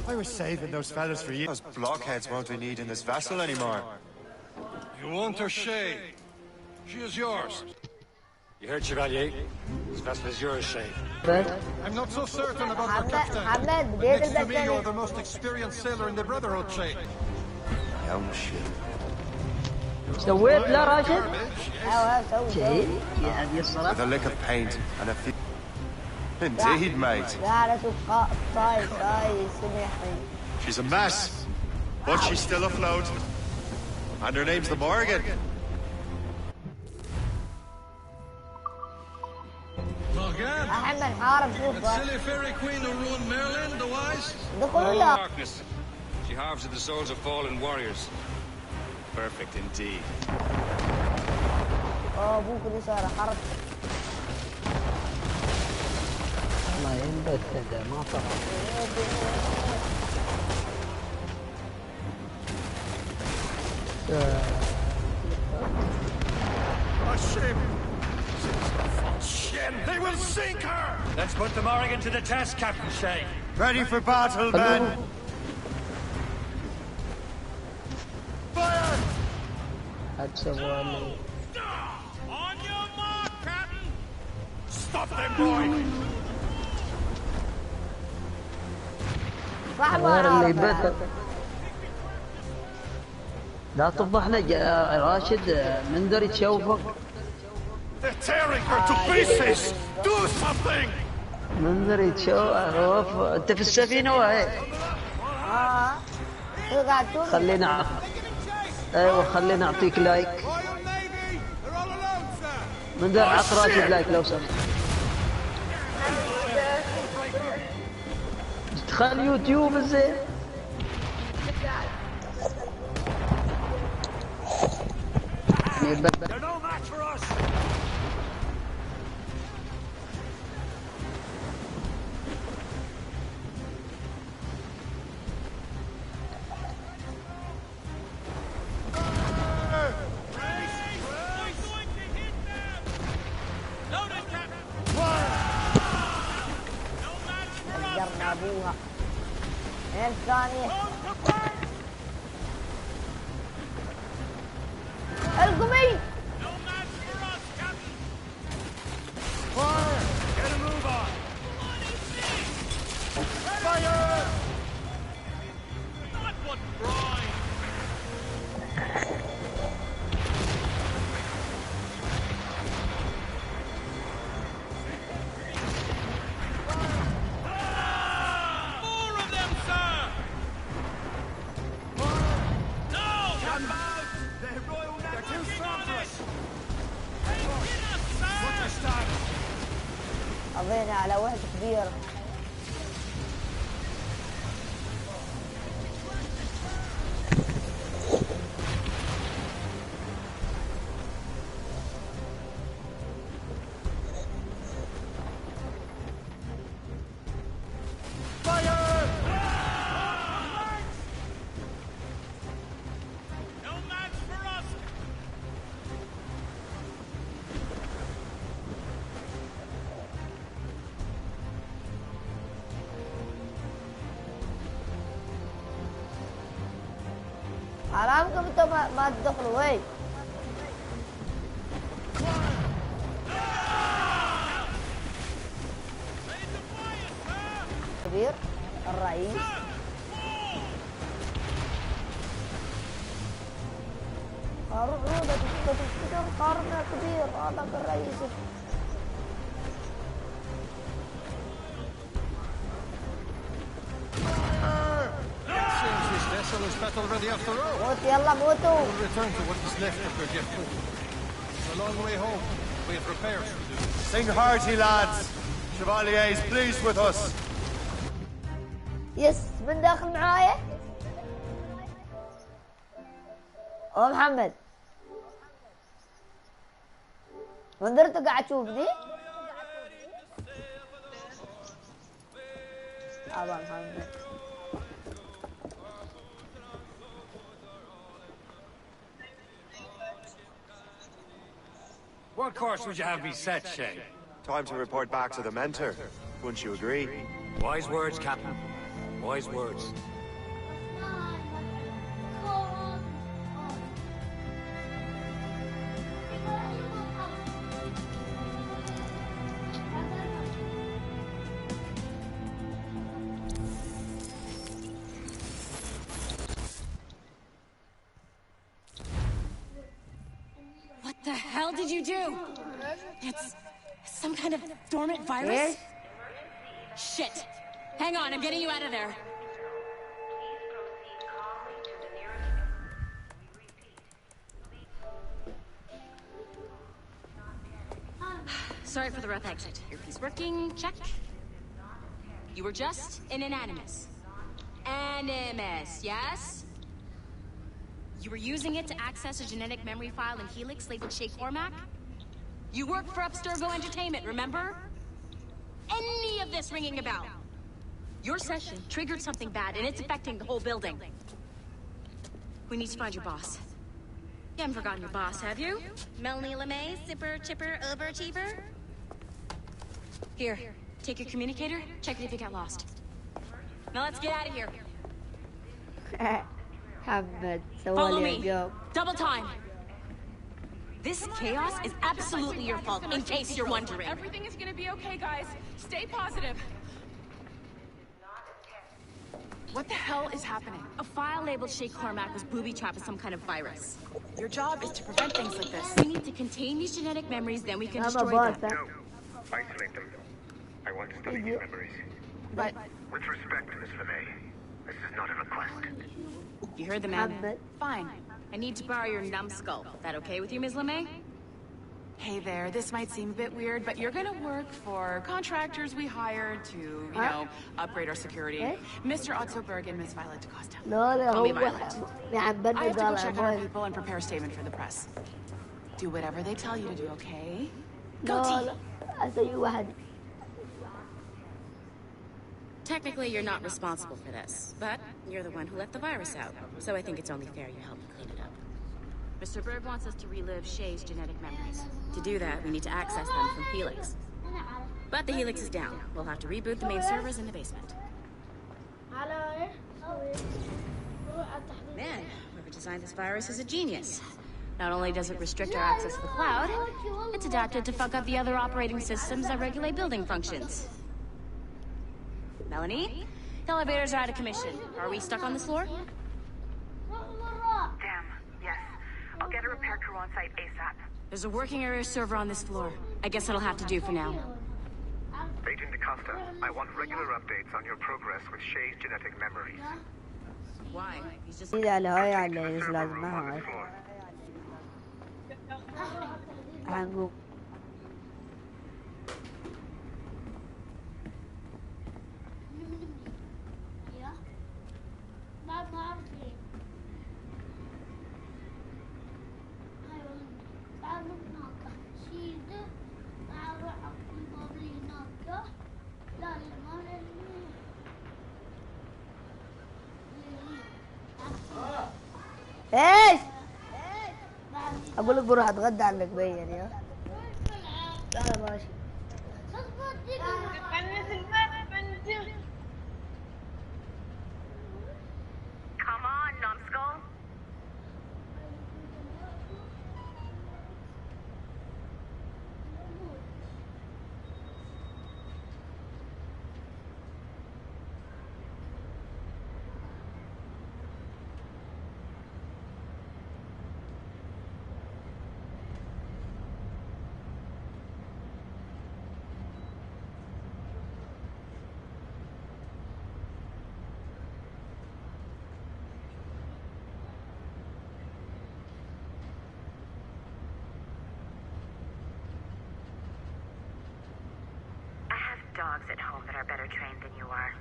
I was saving those fellas for you. Those blockheads won't we need in this vessel anymore. You want her, Shay? She is yours. You heard, Chevalier. This vessel is yours, Shay. I'm not so certain about your captain. But next to me, you're the most experienced sailor in the Brotherhood, Shay. Young shit. سويت لا راشد؟ شيء يعني الصراحة. With a lick of paint and a few. Indeed, mate. She's a mess, but she's still afloat. And her name's the Morgan. Morgan? That silly fairy queen who ruined Merlin, the wise? Darkness. She harvests the souls of fallen warriors. Perfect indeed. ما ينبت هذا ما طلع. A ship! Shit! They will sink her! Let's put the Morrigan to the test, Captain Shay. Ready for battle, men. Fire! أتسوالي. On your mark, Captain! Stop them, boy! غير اللي بات. لا تفضحنا راشد منذر يتشوفك. They're tearing her to pieces! Do something! منذر يتشوف انت في السفينة وهي. خلينا ايوه خلينا اعطيك لايك. منذر عط راشد لايك لو سمحت. ادخل يوتيوب زين. They're no match for us. ابوها الثانية القمي قضينا على وحدة كبيرة. حرامكم انتم ما تدخلوا وين كبير الرئيس قارنا تفتكر قارنا كبير هذاك الرئيس Is battle ready after all. موت يلا موتوا. We'll return to what is left of their jet food. It's a long way home. We have repairs to do. Sing hearty, lads. Chevalier's pleased with us. يس من داخل معايا؟ أو محمد. منذرته قاعد تشوفني؟ أبا محمد. What course would you have me set, Shay? Time to report back to the mentor. Wouldn't you agree? Wise words, Captain. Wise words. What the hell did you do? It's some kind of dormant virus? Shit. Hang on, I'm getting you out of there. Sorry for the rough exit. Earpiece working, check. You were just an animus. Animus, yes? You were using it to access a genetic memory file in Helix labeled Shay Cormac? You worked for Abstergo Entertainment, remember? Any of this ringing a bell? Your session triggered something bad, and it's affecting the whole building. We need to find your boss. You haven't forgotten your boss, have you? Melanie LeMay, zipper, chipper, overachiever? Here, take your communicator, check it if you got lost. Now let's get out of here. محمد Follow سوالي me. اليوم. Double time. This chaos is absolutely your fault, in case you're wondering. Everything is gonna be okay, guys. Stay positive. What the hell is happening? A file labeled Shay Cormac was booby-trapped with some kind of virus. Your job is to prevent things like this. We need to contain these genetic memories, then we can أنا destroy باص. them. No. Isolate them. I want to study these memories. But With respect, Miss LeMay, this is not a request. You heard the man. محمد. fine. I need to borrow your numbskull. That okay with you, Ms. LeMay? Hey there, this might seem a bit weird, but you're gonna work for contractors we hired to, you know, upgrade our security. Eh? Mr. Otto Berg and Miss Violet DaCosta. لا لا Call me هو Violet. يعبرني I have to go قال check on our أبوي. people and prepare a statement for the press. Do whatever they tell you to do, okay? Go لا team! لا أسوي واحد. Technically, you're not responsible for this, but you're the one who let the virus out, so I think it's only fair you help me clean it up. Mr. Berg wants us to relive Shay's genetic memories. To do that, we need to access them from Helix. But the Helix is down. We'll have to reboot the main servers in the basement. Man, whoever designed this virus is a genius. Not only does it restrict our access to the cloud, it's adapted to fuck up the other operating systems that regulate building functions. Melanie? The elevators are out of commission. Are we stuck on this floor? Damn, yes. I'll get a repair crew on site ASAP. There's a working area server on this floor. I guess that'll have to do for now. Agent DaCosta, I want regular updates on your progress with Shay's genetic memories. Why? He's just... إذا على هاي على Server لازم room on معها. this floor. عنقو. ايش؟ اقول لك بروح اتغدى عندك بين يا. لا ماشي. Come on, numbskull. Dogs at home that are better trained than you are.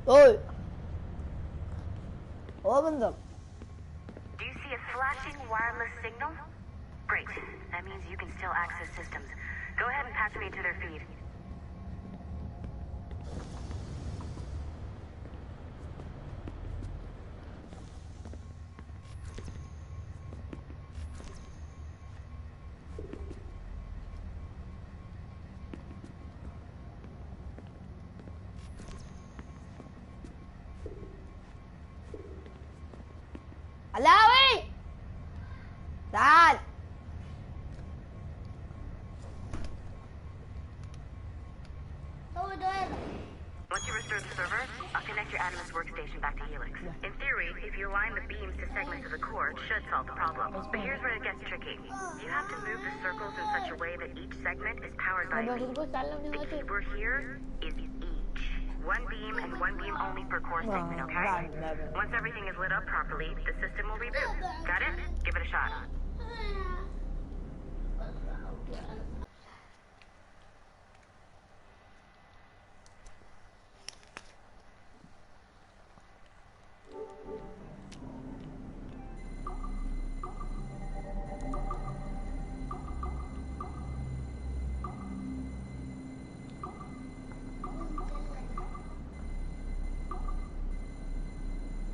Oi! Open them. Do you see a flashing wireless signal? Great. That means you can still access systems. Go ahead and patch me to their feed. علاوي تعال. Once you restore the server, I'll connect your Animus workstation back to Helix. In theory, if you align the beams to segments of the core, it should solve the problem. But here's where it gets tricky. You have to move the circles in such a way that each segment is powered by a beam. The key word here is each. One beam and one beam only per core segment, okay? Once everything is lit up properly, the system will reboot. Got it? Give it a shot.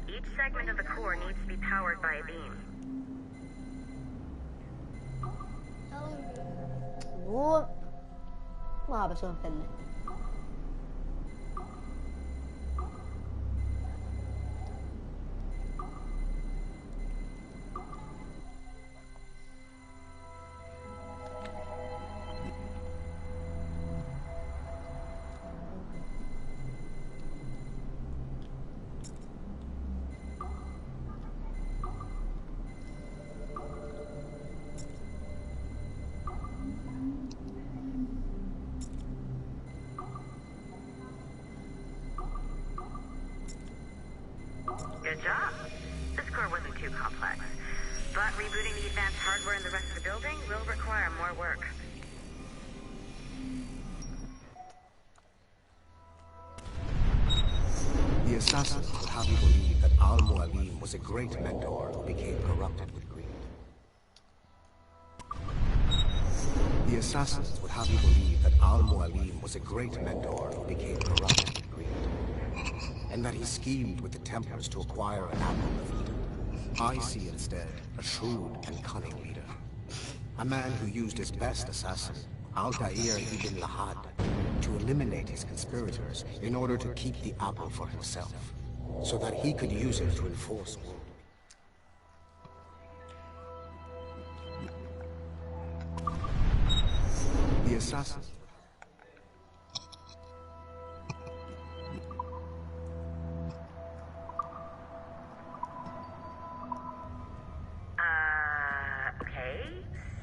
Each segment of the core needs to be powered by a beam. مو ما بسوي مثلث. Good job. This core wasn't too complex. But rebooting the advanced hardware in the rest of the building will require more work. The assassins would have you believe that Al-Mualim was a great mentor who became corrupted with greed. The assassins would have you believe that Al-Mualim was a great mentor who became corrupted with greed. And that he schemed with the Templars to acquire an apple of Eden. I see instead a shrewd and cunning leader. A man who used his best assassin, Altair ibn Lahad, to eliminate his conspirators in order to keep the apple for himself, so that he could use it to enforce world. The assassin. Okay.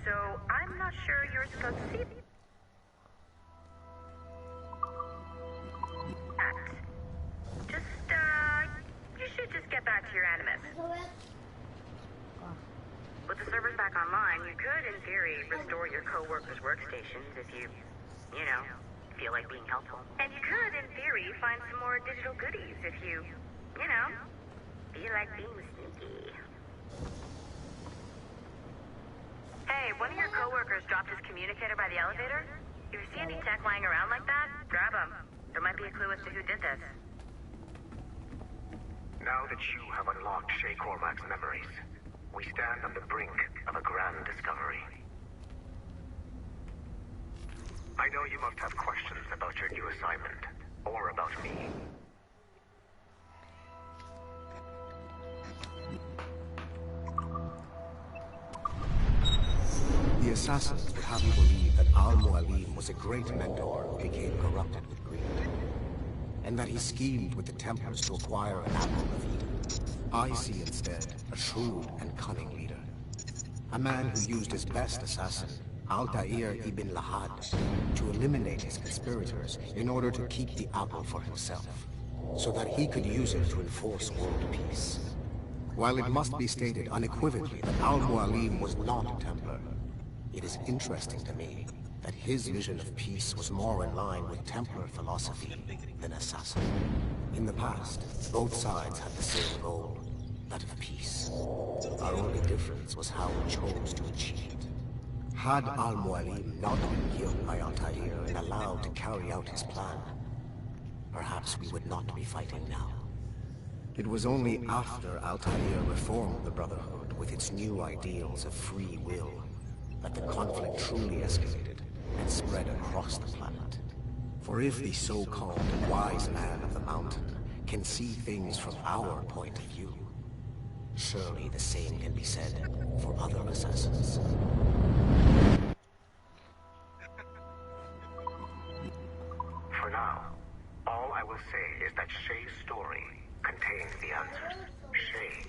So I'm not sure you're supposed to see that. You should just get back to your Animus. With the servers back online, you could, in theory, restore your co-workers' workstations if you feel like being helpful. And you could, in theory, find some more digital goodies if you feel like being sneaky. Hey, one of your co-workers dropped his communicator by the elevator. If you see any tech lying around like that, grab them. There might be a clue as to who did this. Now that you have unlocked Shay Cormac's memories, we stand on the brink of a grand discovery. I know you must have questions about your new assignment, or about me. The assassins would have you believe that Al-Mualim was a great mentor who became corrupted with greed. And that he schemed with the Templars to acquire an apple of Eden. I see instead a shrewd and cunning leader. A man who used his best assassin, Altair ibn Lahad, to eliminate his conspirators in order to keep the apple for himself, so that he could use it to enforce world peace. While it must be stated unequivocally that Al-Mualim was not a Templar, it is interesting to me that his vision of peace was more in line with Templar philosophy than assassin. In the past, both sides had the same goal, that of peace. Our only difference was how we chose to achieve it. Had Al-Mualim not been killed by Altair and allowed to carry out his plan, perhaps we would not be fighting now. It was only after Altair reformed the Brotherhood with its new ideals of free will that the conflict truly escalated and spread across the planet. For if the so-called wise man of the mountain can see things from our point of view, surely the same can be said for other assassins. For now, all I will say is that Shay's story contains the answers. Shay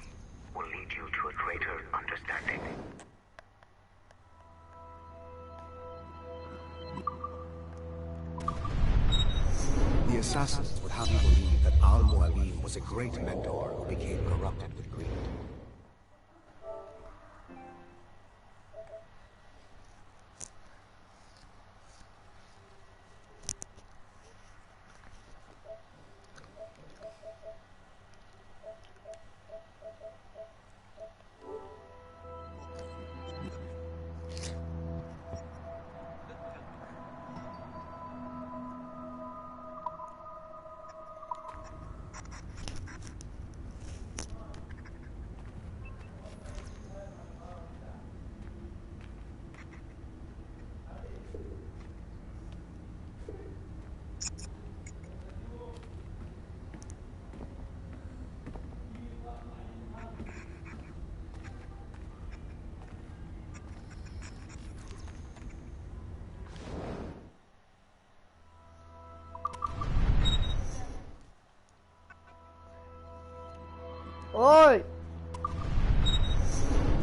will lead you to a greater understanding. The assassins would have you believe that Al-Mualim was a great mentor who became corrupted with greed. Oi!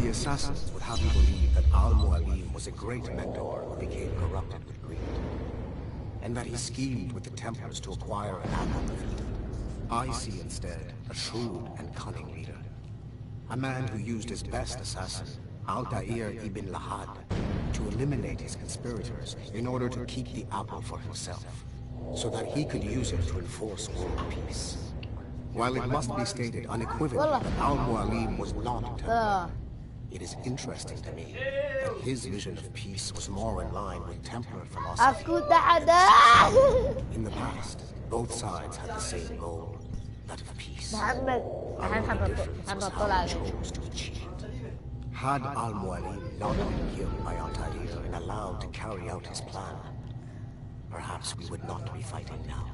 The assassins would have you believe that Al-Mualim was a great mentor who became corrupted with greed, and that he schemed with the Templars to acquire an apple of Eden. I see instead a shrewd and cunning leader, a man who used his best assassin, Altair ibn Lahad, to eliminate his conspirators in order to keep the apple for himself, so that he could use it to enforce world peace. While it must be stated unequivocally that Al-Mualim was not a Templar, it is interesting to me that his vision of peace was more in line with Templar philosophy. In the past, both sides had the same goal, that of peace. Our only difference was how we chose to achieve it. Had Al-Mualim not been killed by Altair and allowed to carry out his plan, perhaps we would not be fighting now.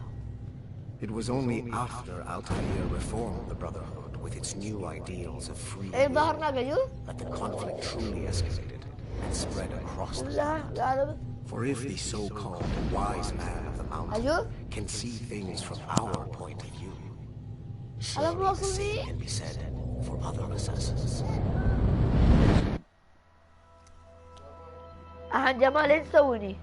It was only after Altair reformed the Brotherhood with its new ideals of free will that the conflict truly escalated and spread across the planet. For if the so-called wise man of the mountain can see things from our point of view, surely the same can be said for other assassins. أحد جمال ايش تسويني؟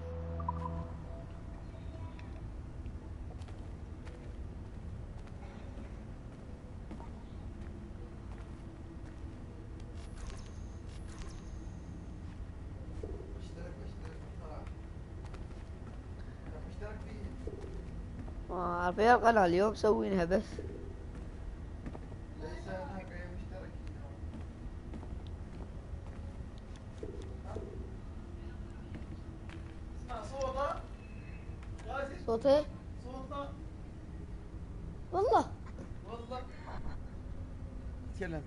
عارفين القناة اليوم مسوينها بس صوتي والله تكلم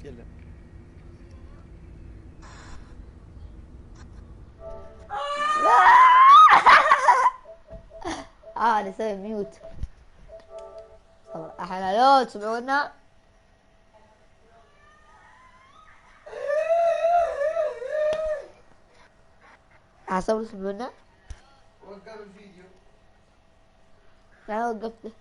نسوي ميوت احنا لو تسمعونا حسب تسمعونا وقف الفيديو لا وقفته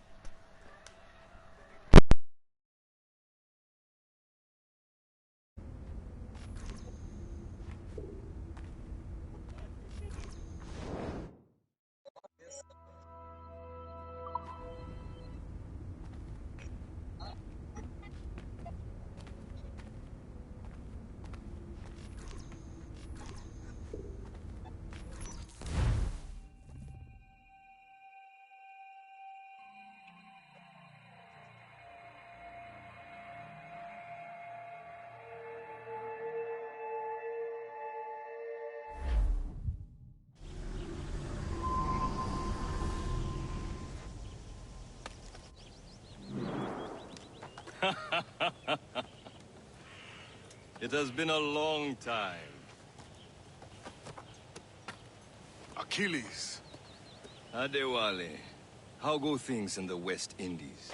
It has been a long time. Achilles. Adewale, how go things in the West Indies?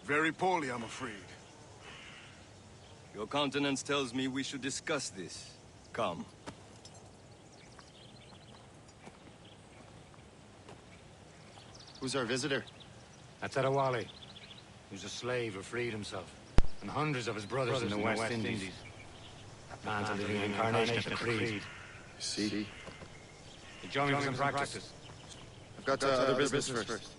Very poorly, I'm afraid. Your countenance tells me we should discuss this. Come. Who's our visitor? That's Adewale, who's a slave who freed himself, and hundreds of his brothers in the West Indies. That man's a living incarnation of the Creed. See? He joined me for some practice. I've got other business first.